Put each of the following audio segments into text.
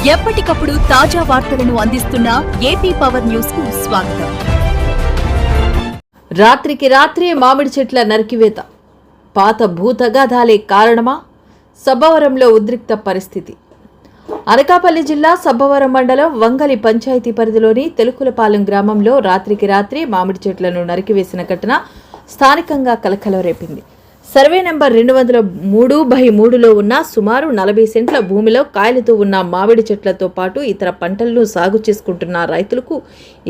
ఎప్పటికప్పుడు తాజా వార్తలను అందిస్తున్న ఏపీ పవర్ న్యూస్ కు స్వాగతం. రాత్రికి రాత్రే మామిడి చెట్ల నరికివేత, పాత భూతగాథాలే కారణమా? సబ్బవరంలో ఉద్రిక్త పరిస్థితి. అనకాపల్లి జిల్లా సబ్బవరం మండలం వంగలి పంచాయతీ పరిధిలోని తెలుకులపాలెం గ్రామంలో రాత్రికి రాత్రే మామిడి చెట్లను నరికివేసిన ఘటన స్థానికంగా కలకలం రేపింది. సర్వే నెంబర్ 203/3లో ఉన్న సుమారు 40 సెంట్ల భూమిలో కాయలతో ఉన్న మామిడి చెట్లతో పాటు ఇతర పంటలను సాగు చేసుకుంటున్న రైతులకు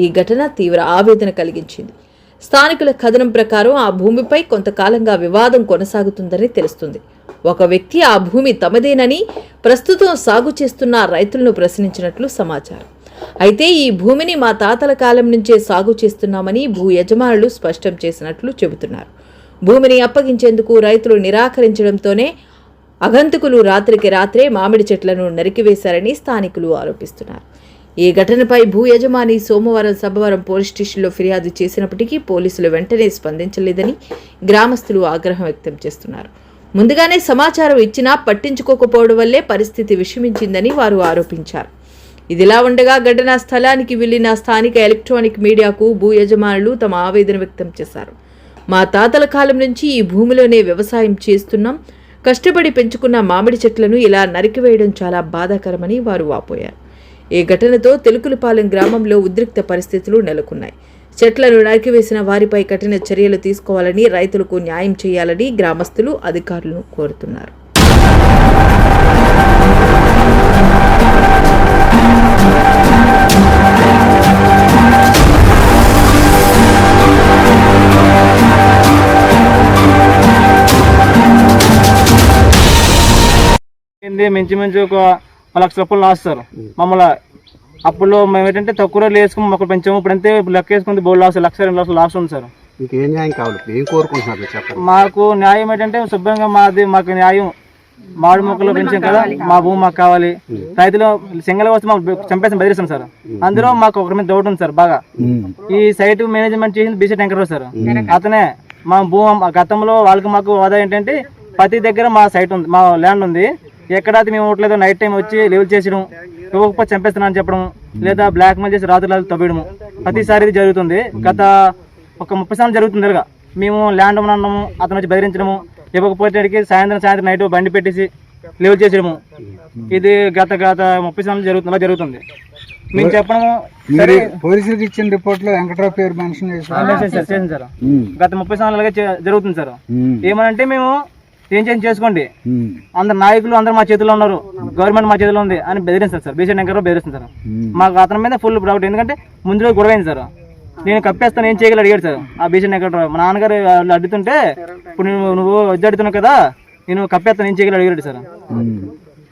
ఈ ఘటన తీవ్ర ఆవేదన కలిగించింది. స్థానికుల కథనం ప్రకారం ఆ భూమిపై కొంతకాలంగా వివాదం కొనసాగుతుందని తెలుస్తుంది. ఒక వ్యక్తి ఆ భూమి తమదేనని ప్రస్తుతం సాగు చేస్తున్న రైతులను ప్రశ్నించినట్లు సమాచారం. అయితే ఈ భూమిని మా తాతల కాలం నుంచే సాగు చేస్తున్నామని భూ యజమానులు స్పష్టం చేసినట్లు చెబుతున్నారు. భూమిని అప్పగించేందుకు రైతులు నిరాకరించడంతోనే అగంతకులు రాత్రికి రాత్రే మామిడి చెట్లను నరికివేశారని స్థానికులు ఆరోపిస్తున్నారు. ఈ ఘటనపై భూ యజమాని సోమవారం సబ్బవరం పోలీస్ స్టేషన్లో ఫిర్యాదు చేసినప్పటికీ పోలీసులు వెంటనే స్పందించలేదని గ్రామస్తులు ఆగ్రహం వ్యక్తం చేస్తున్నారు. ముందుగానే సమాచారం ఇచ్చినా పట్టించుకోకపోవడం వల్లే పరిస్థితి విషమించిందని వారు ఆరోపించారు. ఇదిలా ఉండగా ఘటనా స్థలానికి వెళ్లిన స్థానిక ఎలక్ట్రానిక్ మీడియాకు భూ యజమానులు తమ ఆవేదన వ్యక్తం చేశారు. మా తాతల కాలం నుంచి ఈ భూమిలోనే వ్యవసాయం చేస్తున్నాం, కష్టపడి పెంచుకున్న మామిడి చెట్లను ఇలా నరికివేయడం చాలా బాధాకరమని వారు వాపోయారు. ఈ ఘటనతో తెలుకులపాలెం గ్రామంలో ఉద్రిక్త పరిస్థితులు నెలకొన్నాయి. చెట్లను నరికివేసిన వారిపై కఠిన చర్యలు తీసుకోవాలని, రైతులకు న్యాయం చేయాలని గ్రామస్తులు అధికారులను కోరుతున్నారు. మించుమించు ఒక 1 లక్ష రూపాయలు లాస్తారు మమ్మల్ని. అప్పుడు మేము ఏంటంటే తక్కువ రేట్లు వేసుకుని మొక్కలు పెంచాము. ఇప్పుడు అంతే లెక్క వేసుకుంటే బోర్డు లాస్ 1-2 లక్షలు లాస్ ఉంది సార్. ఇంకేం న్యాయం కావాలి? ఏం కోరుకుంటున్నారు చెప్పండి. మాకు న్యాయం ఏంటంటే శుభ్రంగా మాకు న్యాయం. మామిడి మొక్కలు పెంచాం కదా, మా భూమి మాకు కావాలి. రైతులు సింగల్ వస్తే మాకు చంపేసి బెదిరిస్తాం సార్. అందులో మాకు ఒకరి మీద డౌట్ ఉంది సార్ బాగా. ఈ సైట్ మేనేజ్మెంట్ చేసింది బీసీ వెంకటరావు సార్. అతనే మా భూమి గతంలో వాళ్ళకి మాకు ఆదాయం ఏంటంటే ప్రతి దగ్గర మా సైట్ ఉంది, మా ల్యాండ్ ఉంది. ఎక్కడైతే మేము ఉండట్లేదు నైట్ టైం వచ్చి లెవెల్ చేసడం, ఇవ్వకపోతే చంపేస్తున్నాను చెప్పడం, లేదా బ్లాక్ మెయిల్ చేసి రాత్రులు తవ్వేయడము ప్రతిసారి ఇది జరుగుతుంది. గత ఒక 30 సంవత్సరాలు జరుగుతుంది. ఇలాగా మేము ల్యాండ్ ఉన్నాము, అతను వచ్చి బెదిరించడము, ఇవ్వకపోతే సాయంత్రం నైట్ బండి పెట్టేసి లెవెల్ చేసేయడము. ఇది గత 30 సంవత్సరాలు జరుగుతుంది. మేము చెప్పడము పోలీసులకు ఇచ్చిన రిపోర్ట్ లో వెంకటరావు పేరు మెన్షన్ చేసాను సార్. గత 30 సంవత్సరాలుగా జరుగుతుంది సార్. ఏమనంటే మేము ఏం చేసుకోండి, అందరు నాయకులు అందరూ మా చేతిలో ఉన్నారు, గవర్నమెంట్ మా చేతిలో ఉంది అని బెదిరిస్తారు సార్. బీసీ వెంకటరావు బెదిరిస్తుంది సార్. మాకు అతని మీద ఫుల్ డౌట్. ఎందుకంటే ముందు రోజు గొడవ అయింది సార్. నేను కప్పేస్తాను ఏం చేయగలి అడిగాడు సార్ ఆ బీసీ వెంకటరావు. మా నాన్నగారు వాళ్ళు అడుగుతుంటే ఇప్పుడు నువ్వు వద్దు అడుగుతున్నావు కదా, నేను కప్పేస్తాను ఏం చేయగలి అడిగాడు సార్.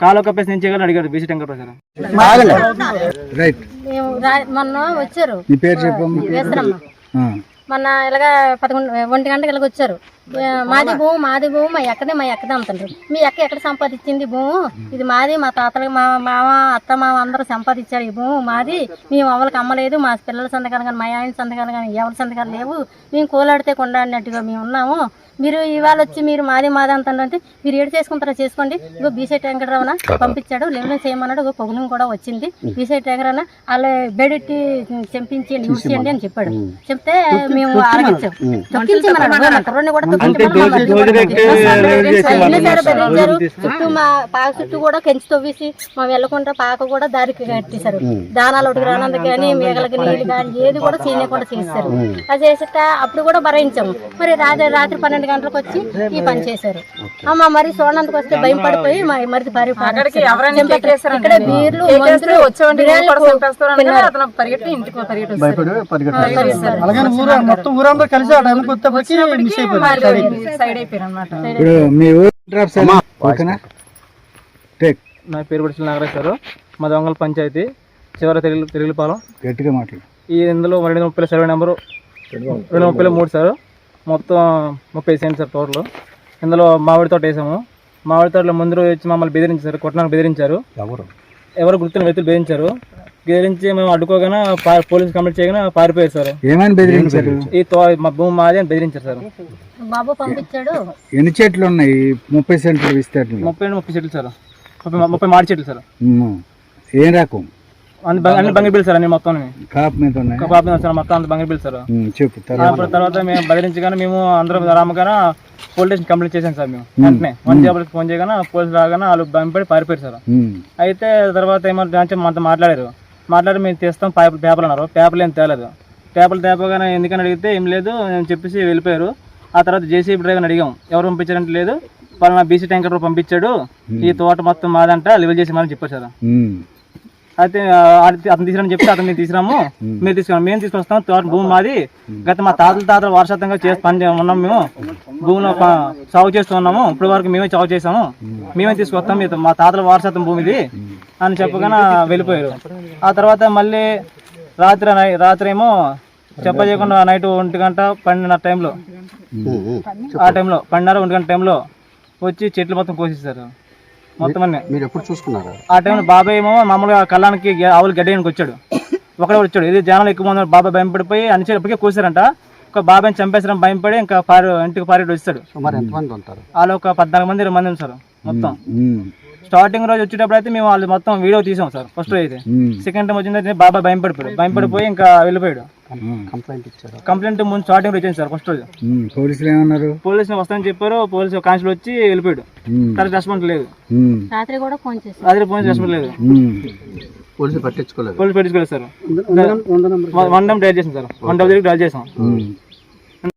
కాలో కప్పేసి నేను చేయగలని అడిగాడు బీసీ వెంకటరావు సార్. మొన్న వచ్చారు, నీ పేరు చెప్పమ్మా. మొన్న ఇలాగా 1 గంటకి ఇలాగ వచ్చారు. మాది భూమి మా ఎక్కదే అంటారు. మీ ఎక్కడ సంపాదించింది భూము? ఇది మాది, మా తాతలకు మా మామ అత్త మామ అందరూ సంపాదించారు. ఈ భూము మాది, మేము ఎవరికి అమ్మలేదు. మా పిల్లల సంతకాలు కానీ మా ఆయన సంతకాలు కానీ ఎవరి సంతకాలు లేవు. మేము కోలాడితే కొండాడినట్టుగా మేము ఉన్నాము. మీరు ఇవాళ వచ్చి మీరు మాది అంటారంటే మీరు ఏడు చేసుకుంటారో చేసుకోండి. ఇగో బీసీ వెంకటరావున పంపించాడు, లెవెల్ చేయమన్నాడు. ఇగో పొగులు కూడా వచ్చింది. బీసీ వెంకటరావున వాళ్ళ బెడెట్టి చంపించి యూజ్ చేయండి అని చెప్పాడు. చెప్తే మేము ఆరగించాం, తొక్కించమన్నాడు. కూడా చుట్టూ మా పాక చుట్టూ కూడా కెంచి తవ్వేసి మా వెళ్ళకుండా పాక కూడా దారికి కట్టేశారు. దానాలు ఒకటి రానందుకు కానీ మేకలకి నీళ్ళు కానీ ఏది కూడా చేయకుండా చేస్తారు. అది చేసేట అప్పుడు కూడా భరించాము. మరి రాత్రి 12 గంటలకు వచ్చి ఈ పని చేశారు. మరి చూడడానికి వస్తే భయం పడిపోయి మరి భార్య ఇక్కడ బీర్లు నా పేరు పడిచిన నాగరాజ్ సార్. మా దొంగల పంచాయతీ చివరి తెలుగుపాలెం. గట్టిగా మాట్లాడు. ఈ ఇందులో 230 సర్వే నెంబరు 233 సార్. మొత్తం 30 సెంట్ సార్ టోటల్. ఇందులో మామిడి తోట వేసాము. మామిడి తోటలో ముందు వచ్చి మమ్మల్ని బెదిరించారు, కొట్టడానికి బెదిరించారు. ఎవరు గుర్తున్న వ్యక్తులు బెదిరించారు. బెదిరించి మేము అడ్డుకోగానే పోలీసు కంప్లైంట్ చేయగానే పారిపోయారు సార్. ఏమని బెదిరించారు? ఈ మా భూమి మాది అని బెదిరించారు సార్. బాబు పంపించాడు. ఎన్ని చెట్లు ఉన్నాయి? 30 సెంట్లు ఇస్తారు. 30 చెట్లు సార్. 30 మాడి చెట్లు సార్. ఏం రకం? అన్ని బంగి బిల్లు సార్ అన్ని మొత్తం కాపు మీద ఉన్నాయి. సార్ మొత్తం అంత బంగి బిల్లు సార్. చెప్పు. తర్వాత మేము బదిలించగానే మేము అందరం రామగానే పోలీస్ స్టేషన్ కంప్లైంట్ చేశాం సార్. మేము వెంటనే 1 ఫోన్ చేయగానే పోలీసులు రాగానే వాళ్ళు భయపడి పారిపోయారు సార్. అయితే తర్వాత ఏమో మనతో మాట్లాడి మేము తీస్తాం పేపర్లు అన్నారు. పేపర్లు ఏం తేలేదు. పేపర్లు తేపగానే ఎందుకని అడిగితే ఏం లేదు అని చెప్పేసి వెళ్ళిపోయారు. ఆ తర్వాత జేసీబీ డ్రైవర్ని అడిగాం, ఎవరు పంపించారంటే లేదు పలానా బీసీ ట్యాంకర్ పంపించాడు, ఈ తోట మొత్తం మాదంట లెవెల్ చేసి మాదని చెప్పారు సార్. అయితే అతను తీసుకురని చెప్తే అతను మేము తీసుకురాము, మీరు తీసుకున్నాం, మేము తీసుకొస్తాం, తోట భూమి మాది, గత మా తాతల వారసత్వంగా చేసి పని ఉన్నాం, మేము భూమిలో సాగు చేస్తూ ఉన్నాము, ఇప్పటి వరకు మేమే సాగు చేసాము, మేమే తీసుకొస్తాం, మా తాతల వారసత్వం భూమి ఇది అని చెప్పగానే వెళ్ళిపోయారు. ఆ తర్వాత మళ్ళీ రాత్రి ఏమో చెప్పజేయకుండా నైట్ 1 గంట 12:30 టైంలో ఆ టైంలో 12:30 1 గంట టైంలో వచ్చి చెట్లు మొత్తం కోసేసారు మొత్తం అన్నీ. మీరు ఎప్పుడు చూసుకున్నారు? ఆ టైంలో బాబాయ్ ఏమో మామూలుగా కళ్ళానికి ఆవులు గడ్డేయడానికి వచ్చాడు, ఒకడే వచ్చాడు. ఇది జనాలు ఎక్కువ మంది బాబాయ్ భయపడిపోయి అనిచేటప్పటికే కోసారంట. ఒక బాబాయ్ని చంపేసారని భయపడి ఇంకా ఇంటికి పారేడు వచ్చాడు. సుమారు ఎంతమంది ఉంటారు? వాళ్ళు ఒక 14 మంది 20 మంది ఉంది సార్ మొత్తం. స్టార్టింగ్ రోజు వచ్చేటప్పుడు అయితే మేము వాళ్ళు మొత్తం వీడియో తీసాం సార్. ఫస్ట్ అయితే సెకండ్ టైం వచ్చిందంటే బాబా భయపడిపోయి ఇంకా వెళ్ళిపోయాడు. కంప్లైంట్ ఇచ్చారు? కంప్లైంట్ ముందు స్టార్టింగ్ రోజు వచ్చింది సార్. ఫస్ట్ రోజు పోలీసులు ఏమన్నారు? పోలీసులు వస్తామని చెప్పారు. పోలీసు కానిస్టేబుల్ వచ్చి వెళ్ళిపోయాడు. తర్వాత రెస్పాన్స్ లేదు. రాత్రి కూడా ఫోన్ చేసి రెస్పాన్స్ లేదు. పోలీసులు పట్టించుకోలేదు? పోలీసు పట్టించుకోలేదు సార్. 1 డైల్ చేసాం సార్. 1 డైల్ చేసాం.